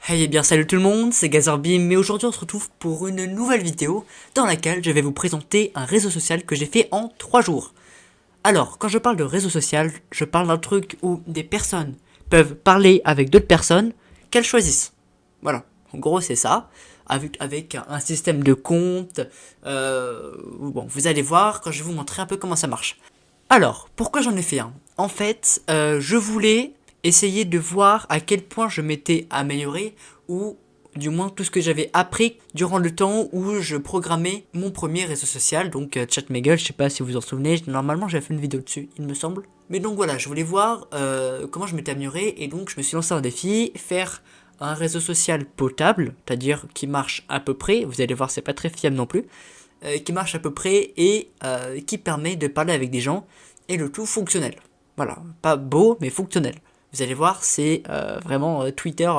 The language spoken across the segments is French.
Hey, bien salut tout le monde, c'est Gazorbeam, et aujourd'hui on se retrouve pour une nouvelle vidéo dans laquelle je vais vous présenter un réseau social que j'ai fait en 3 jours. Alors, quand je parle de réseau social, je parle d'un truc où des personnes peuvent parler avec d'autres personnes qu'elles choisissent. Voilà, en gros c'est ça, avec un système de compte. Bon, vous allez voir quand je vais vous montrer un peu comment ça marche. Alors, pourquoi j'en ai fait un? En fait, je voulais essayer de voir à quel point je m'étais amélioré, ou du moins tout ce que j'avais appris durant le temps où je programmais mon premier réseau social, donc ChatMeagle, je sais pas si vous en souvenez, normalement j'avais fait une vidéo dessus, il me semble. Mais donc voilà, je voulais voir comment je m'étais amélioré, et donc je me suis lancé un défi, faire un réseau social potable, c'est-à-dire qui marche à peu près, vous allez voir c'est pas très fiable non plus, qui marche à peu près et qui permet de parler avec des gens et le tout fonctionnel. Voilà, pas beau mais fonctionnel. Vous allez voir, c'est vraiment Twitter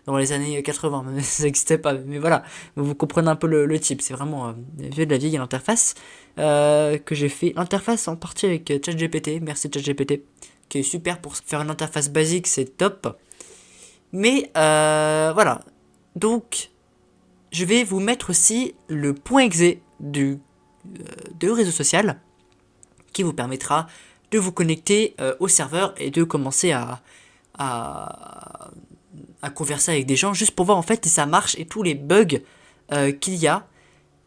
dans les années 80, même si ça n'existait pas. Mais voilà, vous comprenez un peu le type. C'est vraiment vieux de la vieille interface que j'ai fait. L'interface en partie avec ChatGPT, merci ChatGPT, qui est super pour faire une interface basique, c'est top. Mais voilà, donc je vais vous mettre aussi le point exe de réseau social qui vous permettra de vous connecter au serveur et de commencer à, à converser avec des gens juste pour voir en fait si ça marche et tous les bugs qu'il y a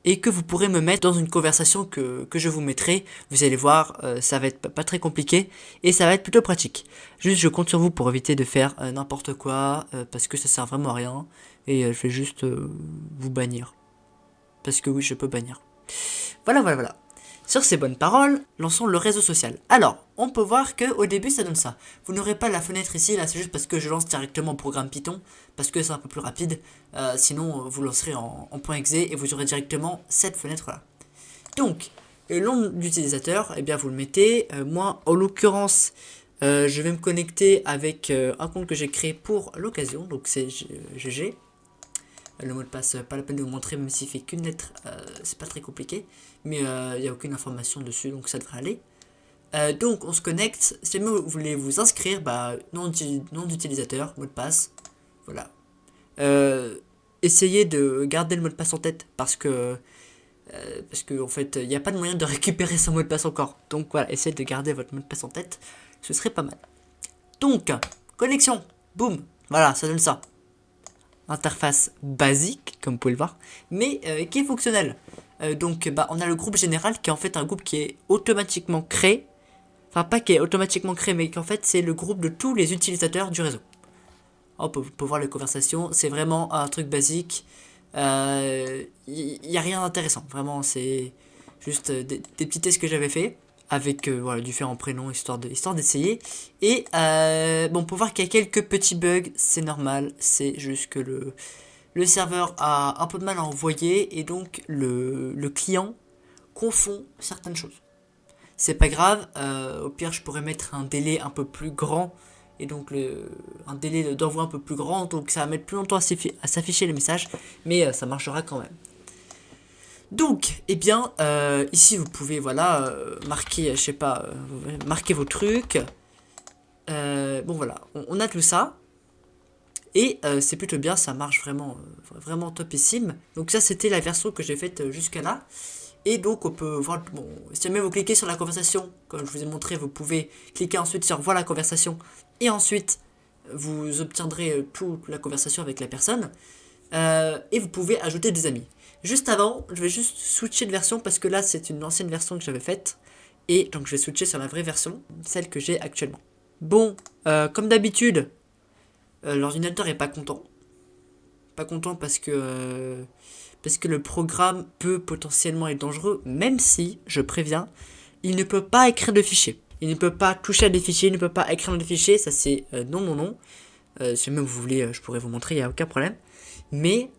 et que vous pourrez me mettre dans une conversation que je vous mettrai. Vous allez voir, ça va être pas très compliqué et ça va être plutôt pratique. Juste, je compte sur vous pour éviter de faire n'importe quoi parce que ça sert vraiment à rien et je vais juste vous bannir. Parce que oui, je peux bannir. Voilà. Sur ces bonnes paroles, lançons le réseau social. Alors, on peut voir que au début ça donne ça. Vous n'aurez pas la fenêtre ici, là c'est juste parce que je lance directement au programme Python, parce que c'est un peu plus rapide. Sinon, vous lancerez en point .exe et vous aurez directement cette fenêtre là. Donc, le nom d'utilisateur, eh bien vous le mettez. Moi, en l'occurrence, je vais me connecter avec un compte que j'ai créé pour l'occasion, donc c'est GG. Le mot de passe, pas la peine de vous montrer, même s'il fait qu'une lettre, c'est pas très compliqué. Mais il n'y a aucune information dessus, donc ça devrait aller. Donc on se connecte. Si jamais vous voulez vous inscrire, bah, nom d'utilisateur, mot de passe. Voilà. Euh, Essayez de garder le mot de passe en tête parce que en fait, il n'y a pas de moyen de récupérer son mot de passe encore. Donc voilà, essayez de garder votre mot de passe en tête. Ce serait pas mal. Donc, connexion. Boum. Voilà, ça donne ça. Interface basique, comme vous pouvez le voir, mais qui est fonctionnelle. Donc bah, on a le groupe général qui est en fait un groupe qui est automatiquement créé, enfin pas qui est automatiquement créé, mais qu'en fait c'est le groupe de tous les utilisateurs du réseau. Hop, on peut voir les conversations, c'est vraiment un truc basique, y a rien d'intéressant, vraiment c'est juste des petits tests que j'avais fait avec voilà, différents prénoms histoire d'essayer. Et bon, on peut voir qu'il y a quelques petits bugs, c'est normal, c'est juste que le serveur a un peu de mal à envoyer et donc le client confond certaines choses. C'est pas grave, au pire je pourrais mettre un délai un peu plus grand et donc un délai d'envoi un peu plus grand, donc ça va mettre plus longtemps à s'afficher les messages, mais ça marchera quand même. Donc, eh bien, ici vous pouvez voilà marquer, je sais pas, marquer vos trucs. Bon voilà, on a tout ça. Et c'est plutôt bien, ça marche vraiment, vraiment topissime. Donc ça c'était la version que j'ai faite jusqu'à là. Et donc on peut voir, bon, si jamais vous cliquez sur la conversation, comme je vous ai montré, vous pouvez cliquer ensuite sur voir la conversation. Et ensuite, vous obtiendrez toute la conversation avec la personne. Et vous pouvez ajouter des amis. Juste avant, je vais juste switcher de version parce que là c'est une ancienne version que j'avais faite. Et donc je vais switcher sur la vraie version, celle que j'ai actuellement. Bon, comme d'habitude, l'ordinateur est pas content. Pas content parce que le programme peut potentiellement être dangereux, même si, je préviens, il ne peut pas écrire de fichiers. Il ne peut pas toucher à des fichiers, il ne peut pas écrire des fichiers, ça c'est non. Si même vous voulez, je pourrais vous montrer, il n'y a aucun problème. Mais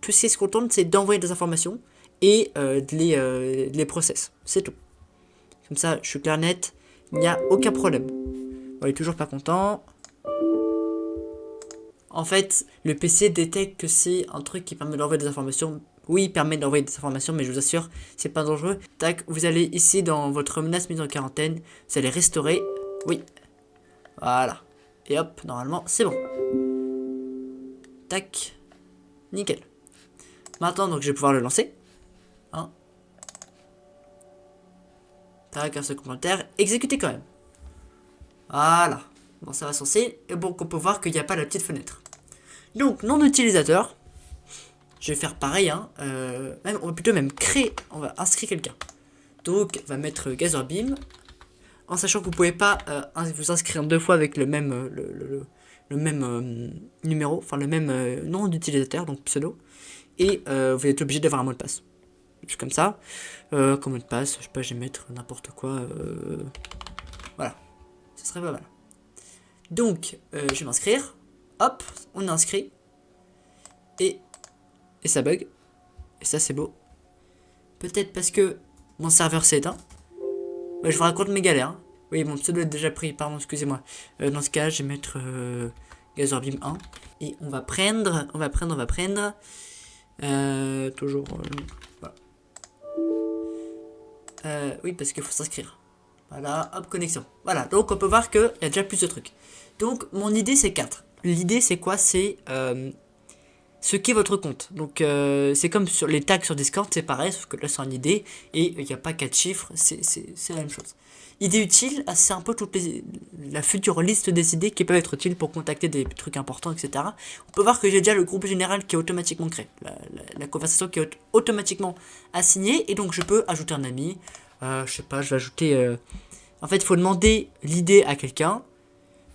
tout ce qui se contente, c'est d'envoyer des informations et de les process. C'est tout. Comme ça, je suis clair net, il n'y a aucun problème. On est toujours pas content. En fait, le PC détecte que c'est un truc qui permet d'envoyer des informations. Oui, il permet d'envoyer des informations, mais je vous assure, c'est pas dangereux. Tac, vous allez ici dans votre menace mise en quarantaine, vous allez restaurer. Oui, voilà. Et hop, normalement, c'est bon. Tac. Nickel. Maintenant, donc, je vais pouvoir le lancer. Hein. Tac, un second commentaire. Exécuter quand même. Voilà. Bon, ça va censé. Et bon, on peut voir qu'il n'y a pas la petite fenêtre. Donc, nom d'utilisateur. Je vais faire pareil, hein. On va plutôt même créer. On va inscrire quelqu'un. Donc, on va mettre Gazorbeam. En sachant que vous pouvez pas vous inscrire 2 fois avec le même, le même numéro, enfin le même nom d'utilisateur, donc pseudo. Et vous êtes obligé d'avoir un mot de passe. C'est comme ça. Comme mot de passe, je sais pas, je vais mettre n'importe quoi. Voilà. Ce serait pas mal. Donc, je vais m'inscrire. Hop, on est inscrit. Et ça bug. Et ça, c'est beau. Peut-être parce que mon serveur s'est éteint. Ouais, je vous raconte mes galères. Hein. Oui, mon pseudo est déjà pris, pardon, excusez-moi. Dans ce cas, je vais mettre Gazorbeam 1. Et on va prendre. Toujours. Voilà. Oui, parce qu'il faut s'inscrire. Voilà, hop, connexion. Voilà, donc on peut voir qu'il y a déjà plus de trucs. Donc, mon idée, c'est 4. L'idée, c'est quoi? C'est ce qu'est votre compte. Donc, c'est comme sur les tags sur Discord, c'est pareil, sauf que là, c'est une idée. Et il n'y a pas 4 chiffres, c'est la même chose. Idée utile, c'est un peu la future liste des idées qui peuvent être utiles pour contacter des trucs importants, etc. On peut voir que j'ai déjà le groupe général qui est automatiquement créé. La conversation qui est automatiquement assignée. Et donc, je peux ajouter un ami. Je sais pas, je vais ajouter... En fait, il faut demander l'idée à quelqu'un.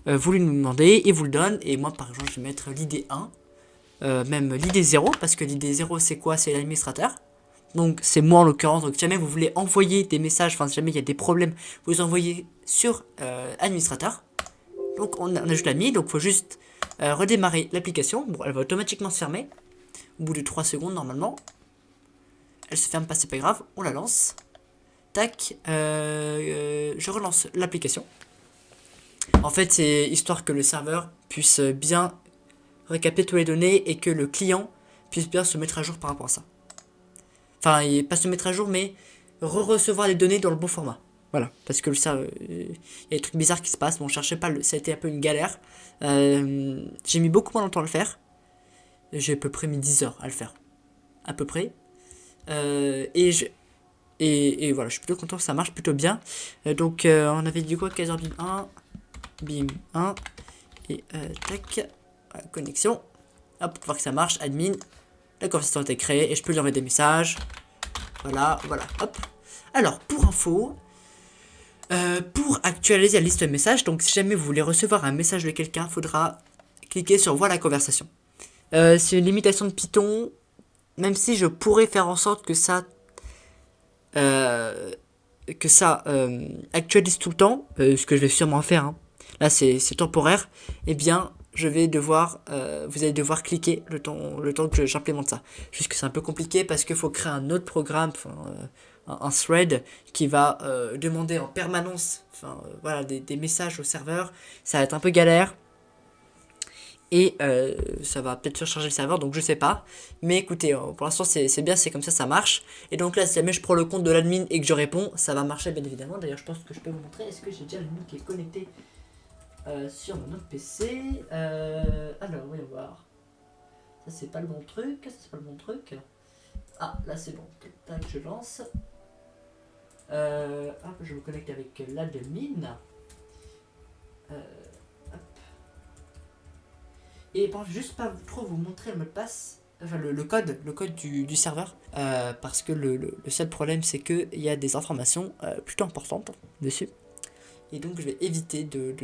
Vous lui demandez, il vous le donne. Et moi, par exemple, je vais mettre l'idée 1. Même l'idée 0. Parce que l'idée 0, c'est quoi? C'est l'administrateur. Donc, c'est moi en l'occurrence. Donc, si jamais vous voulez envoyer des messages, enfin, si jamais il y a des problèmes, vous envoyez sur administrateur. Donc, on ajoute l'ami. Donc, il faut juste redémarrer l'application. Bon, elle va automatiquement se fermer. Au bout de 3 secondes, normalement. Elle se ferme pas, c'est pas grave. On la lance. Tac, je relance l'application. En fait, c'est histoire que le serveur puisse bien récapter toutes les données et que le client puisse bien se mettre à jour par rapport à ça. Enfin, pas se mettre à jour, mais recevoir les données dans le bon format. Voilà, parce que ça, il y a des trucs bizarres qui se passent. Bon, je cherchais pas, ça a été un peu une galère. J'ai mis beaucoup moins longtemps à le faire. J'ai à peu près mis 10 heures à le faire. À peu près. Et voilà, je suis plutôt content que ça marche plutôt bien. Donc, on avait dit quoi? Gazorbeam 1, Beam 1, et tac, voilà, connexion. Hop, pour voir que ça marche, admin. La conversation a été créée et je peux lui envoyer des messages. Voilà, hop. Alors, pour info, pour actualiser la liste de messages, donc si jamais vous voulez recevoir un message de quelqu'un, il faudra cliquer sur voir la conversation. C'est une limitation de Python, même si je pourrais faire en sorte que ça actualise tout le temps, ce que je vais sûrement faire, hein. Là c'est temporaire, et bien je vais devoir, vous allez devoir cliquer le temps que j'implémente ça. Juste que c'est un peu compliqué parce qu'il faut créer un autre programme, un thread qui va demander en permanence, voilà, des messages au serveur. Ça va être un peu galère. Et ça va peut-être surcharger le serveur, donc je sais pas. Mais écoutez, pour l'instant c'est bien, c'est comme ça marche. Et donc là, si jamais je prends le compte de l'admin et que je réponds, ça va marcher bien évidemment. D'ailleurs, je pense que je peux vous montrer. Est-ce que j'ai déjà l'admin qui est connecté sur mon autre PC? Alors, voyons voir. Ça, c'est pas le bon truc. Ça, c'est pas le bon truc. Ah, là, c'est bon. Tac, je lance. Hop, je me connecte avec l'admin. Et bon, juste pas trop vous montrer le mot de passe, enfin le code du serveur, parce que le seul problème c'est qu'il y a des informations plutôt importantes dessus. Et donc je vais éviter de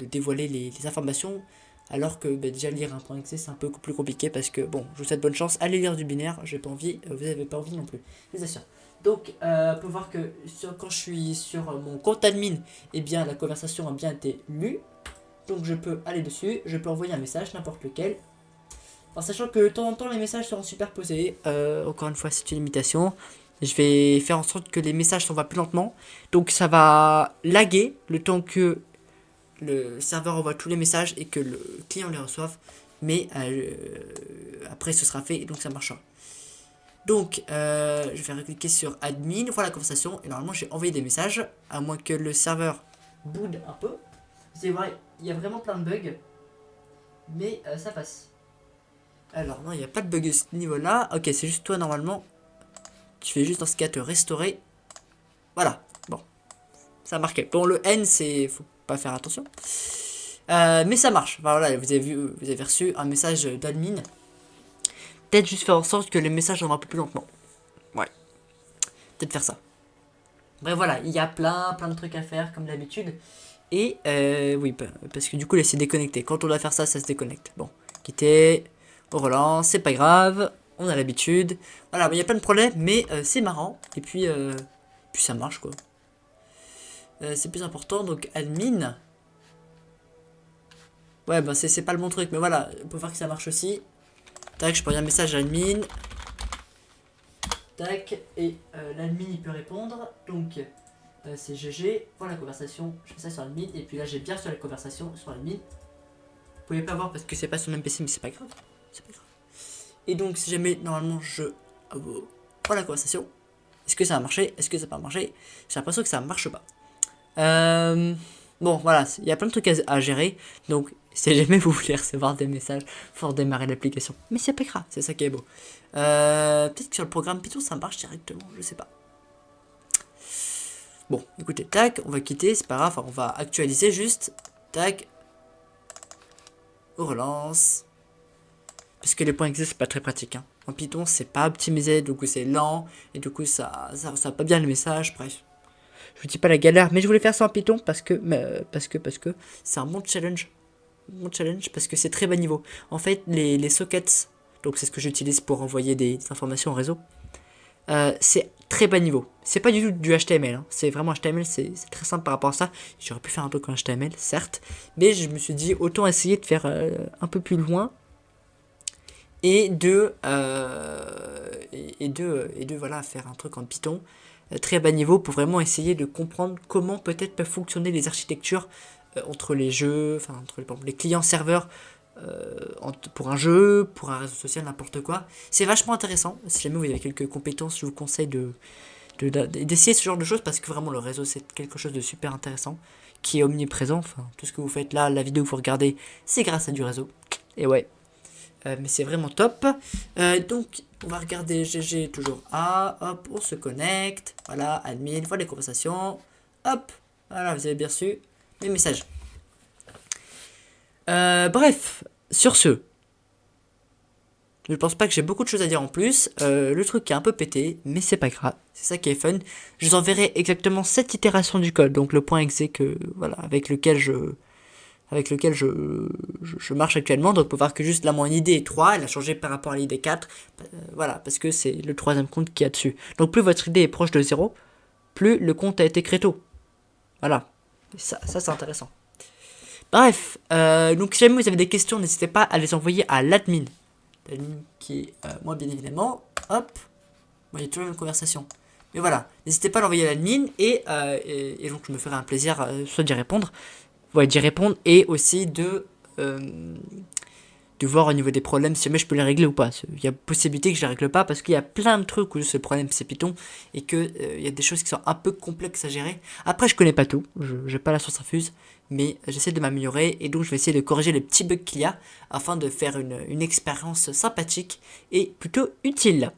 dévoiler les informations, alors que déjà lire un point .exe c'est un peu plus compliqué, parce que bon, je vous souhaite bonne chance, allez lire du binaire, j'ai pas envie, vous avez pas envie non plus, je vous assure. Donc on peut voir que quand je suis sur mon compte admin, eh bien la conversation a bien été lue. Donc je peux aller dessus, je peux envoyer un message, n'importe lequel. En sachant que de temps en temps les messages seront superposés. Encore une fois, c'est une limitation. Je vais faire en sorte que les messages s'envoient plus lentement. Donc ça va laguer le temps que le serveur envoie tous les messages et que le client les reçoive. Mais après ce sera fait et donc ça marchera. Donc je vais cliquer sur admin, voir la conversation. Et normalement j'ai envoyé des messages. À moins que le serveur boude un peu. Vous allez voir, il y a vraiment plein de bugs. Mais ça passe. Alors non, il n'y a pas de bug à ce niveau-là. Ok, c'est juste toi normalement. Tu fais juste dans ce cas te restaurer. Voilà, bon. Ça a marqué. Bon, le N, c'est... Faut pas faire attention. Mais ça marche. Enfin, voilà, vous avez reçu un message d'admin. Peut-être juste faire en sorte que les messages vont un peu plus lentement. Ouais. Peut-être faire ça. Bref, voilà, il y a plein de trucs à faire comme d'habitude. Et oui, parce que du coup, là, c'est déconnecté. Quand on doit faire ça, ça se déconnecte. Bon, quitter, on relance, c'est pas grave, on a l'habitude. Voilà, il y a plein de problèmes, mais c'est marrant. Et puis ça marche, quoi. C'est plus important, donc admin. Ouais, bah c'est pas le bon truc, mais voilà, pour voir que ça marche aussi. Tac, je peux envoyer un message à admin. Tac, et l'admin il peut répondre. Donc c'est GG, pour la conversation, je fais ça sur admin. Et puis là j'ai bien sur la conversation sur admin. Vous pouvez pas voir parce que c'est pas sur le même PC, mais c'est pas grave. C'est pas grave. Et donc si jamais normalement je prends la conversation, est-ce que ça a marché? Est-ce que ça n'a pas marché? J'ai l'impression que ça marche pas. Bon voilà, il y a plein de trucs à gérer. Donc si jamais vous voulez recevoir des messages, faut redémarrer l'application. Mais c'est pas grave, c'est ça qui est beau. Peut-être que sur le programme Python ça marche directement, je sais pas. Bon, écoutez, tac, on va quitter, c'est pas grave, on va actualiser juste. Tac. On relance. Parce que les points exe c'est pas très pratique. Hein. En Python c'est pas optimisé, du coup c'est lent. Et du coup ça va pas bien le message, bref. Je vous dis pas la galère, mais je voulais faire ça en Python parce que c'est un bon challenge. Mon challenge parce que c'est très bas niveau. En fait, les sockets, donc c'est ce que j'utilise pour envoyer des informations au réseau, c'est très bas niveau. C'est pas du tout du HTML, hein. C'est vraiment HTML, c'est très simple par rapport à ça. J'aurais pu faire un truc en HTML, certes, mais je me suis dit autant essayer de faire un peu plus loin et de voilà faire un truc en Python très bas niveau pour vraiment essayer de comprendre comment peut-être peuvent fonctionner les architectures entre les jeux, enfin entre les clients serveurs pour un jeu, pour un réseau social, n'importe quoi. C'est vachement intéressant. Si jamais vous avez quelques compétences, je vous conseille d'essayer ce genre de choses parce que vraiment le réseau c'est quelque chose de super intéressant qui est omniprésent. Enfin, tout ce que vous faites là, la vidéo que vous regardez, c'est grâce à du réseau. Et ouais. Mais c'est vraiment top. Donc, on va regarder GG toujours A. Hop, on se connecte. Voilà, admin, voilà les conversations. Hop, voilà, vous avez bien reçu les messages. Bref, sur ce, je pense pas que j'ai beaucoup de choses à dire en plus. Le truc est un peu pété, mais c'est pas grave. C'est ça qui est fun. Je vous enverrai exactement cette itération du code. Donc, le point exe voilà, avec lequel je marche actuellement. Donc, pour voir que juste là, mon ID est 3, elle a changé par rapport à l'ID 4. Voilà, parce que c'est le troisième compte qui y a dessus. Donc, plus votre ID est proche de 0, plus le compte a été créé tôt. Voilà. Et ça c'est intéressant. Bref, donc si jamais vous avez des questions, n'hésitez pas à les envoyer à l'admin. L'admin qui est moi, bien évidemment. Hop. Moi, il y a toujours la même conversation. Mais voilà, n'hésitez pas à l'envoyer à l'admin et donc je me ferai un plaisir soit d'y répondre. Ouais, d'y répondre et aussi de voir au niveau des problèmes si jamais je peux les régler ou pas. Il y a possibilité que je les règle pas parce qu'il y a plein de trucs où ce problème c'est Python et que il y a des choses qui sont un peu complexes à gérer. Après, je connais pas tout, j'ai pas la science infuse, mais j'essaie de m'améliorer et donc je vais essayer de corriger les petits bugs qu'il y a afin de faire une expérience sympathique et plutôt utile.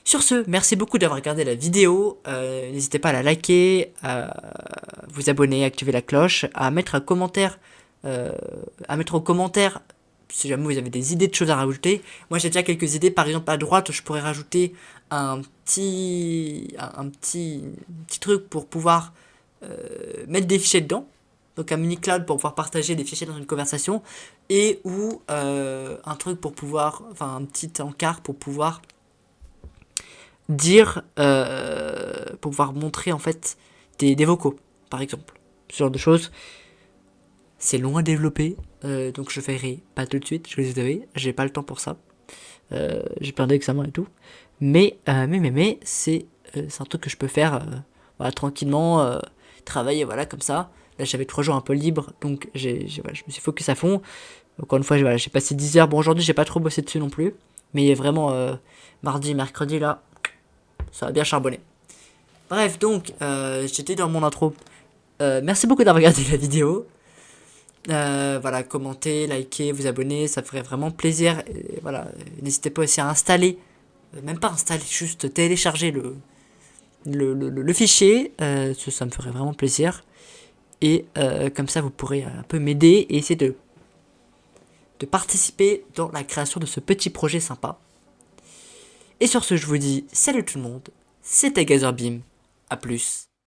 Sur ce, merci beaucoup d'avoir regardé la vidéo, n'hésitez pas à la liker, à vous abonner, à activer la cloche, à mettre un commentaire, au commentaire si jamais vous avez des idées de choses à rajouter. Moi j'ai déjà quelques idées, par exemple à droite je pourrais rajouter un petit truc pour pouvoir mettre des fichiers dedans. Donc un mini cloud pour pouvoir partager des fichiers dans une conversation et ou un truc pour pouvoir, enfin un petit encart pour pouvoir dire, pour pouvoir montrer en fait des vocaux, par exemple. Ce genre de choses. C'est long à développer, donc je ferai pas tout de suite, je les ai, j'ai pas le temps pour ça. J'ai plein d'examens et tout. Mais c'est un truc que je peux faire voilà, tranquillement, travailler voilà comme ça. Là j'avais 3 jours un peu libres, donc voilà, je me suis focus à fond. Encore une fois, voilà, j'ai passé 10 heures. Bon, aujourd'hui j'ai pas trop bossé dessus non plus. Mais vraiment, mardi, mercredi là, ça va bien charbonner. Bref, donc, j'étais dans mon intro. Merci beaucoup d'avoir regardé la vidéo. Voilà, commentez, likez, vous abonner, ça ferait vraiment plaisir. Et voilà, n'hésitez pas aussi à installer, même pas installer, juste télécharger le fichier. Ça me ferait vraiment plaisir. Et comme ça, vous pourrez un peu m'aider et essayer de participer dans la création de ce petit projet sympa. Et sur ce, je vous dis salut tout le monde, c'était Gazerbeam, à plus.